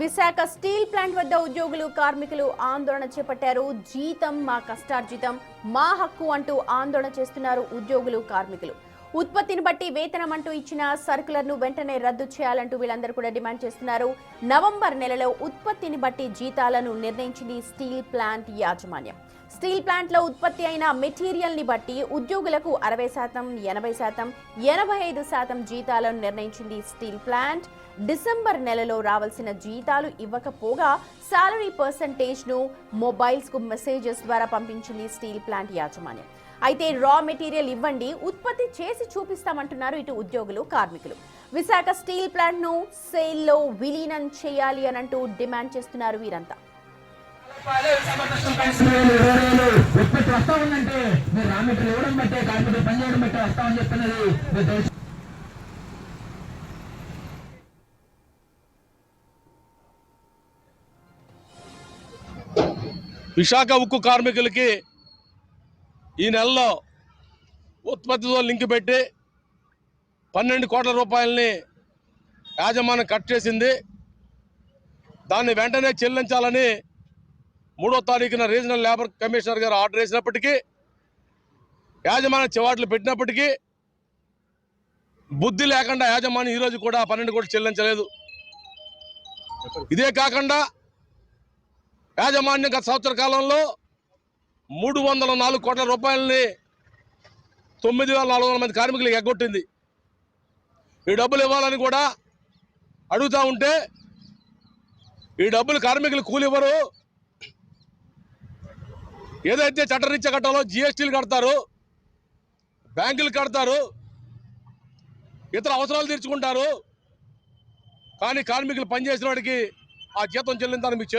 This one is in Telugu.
విశాఖ స్టీల్ ప్లాంట్ వద్ద ఉద్యోగులు కార్మికులు ఆందోళన చేపట్టారు. జీతం మా కష్టార్జితం, మా హక్కు అంటూ ఆందోళన చేస్తున్నారు ఉద్యోగులు కార్మికులు. ఉత్పత్తిని బట్టి వేతనం అంటూ ఇచ్చిన సర్కులర్ను వెంటనే రద్దు చేయాలంటూ వీళ్ళందరూ కూడా డిమాండ్ చేస్తున్నారు. నవంబర్ నెలలో ఉత్పత్తిని బట్టి జీతాలను నిర్ణయించింది స్టీల్ ప్లాంట్ యాజమాన్యం. స్టీల్ ప్లాంట్లో ఉత్పత్తి అయిన మెటీరియల్ ని బట్టి ఉద్యోగులకు 60%, 80%, 85% జీతాలను నిర్ణయించింది స్టీల్ ప్లాంట్. డిసెంబర్ నెలలో రావాల్సిన జీతాలు ఇవ్వకపోగా సాలరీ పర్సంటేజ్ ను మొబైల్స్ కు మెసేజెస్ ద్వారా పంపించింది స్టీల్ ప్లాంట్ యాజమాన్యం. అయితే రా మెటీరియల్ ఇవ్వండి, ఉత్పత్తి చేసి చూపిస్తామంటున్నారు ఇటు ఉద్యోగులు కార్మికులు. విశాఖ స్టీల్ ప్లాంట్ ను సేల్లో విలీనం చేయాలి అనంటూ డిమాండ్ చేస్తున్నారు వీరంతా. విశాఖ ఉక్కు కార్మికులకి ఈ నెలలో ఉత్పత్తితో లింక్ పెట్టి 12 కోట్ల రూపాయలని యాజమాన్యం కట్ చేసింది. దాన్ని వెంటనే చెల్లించాలని 3వ తారీఖున రీజనల్ లేబర్ కమిషనర్ గారు ఆర్డర్ వేసినప్పటికీ, యాజమాన్యం చివాట్లు పెట్టినప్పటికీ బుద్ధి లేకుండా యాజమాన్యం ఈరోజు కూడా 12 కోట్లు చెల్లించలేదు. ఇదే కాకుండా యాజమాన్యం గత సంవత్సర కాలంలో 304 కోట్ల రూపాయలని 9,400 మంది కార్మికులకు ఎగ్గొట్టింది. ఈ డబ్బులు ఇవ్వాలని కూడా అడుగుతూ ఉంటే ఈ డబ్బులు కార్మికులు కూలివ్వరు. ఏదైతే చట్టరీత్యా కట్టాలో జిఎస్టీలు కడతారు, బ్యాంకులు కడతారు, ఇతర అవసరాలు తీర్చుకుంటారు. కానీ కార్మికులు పనిచేసిన వాడికి ఆ జీతం చెల్లిందని మీకు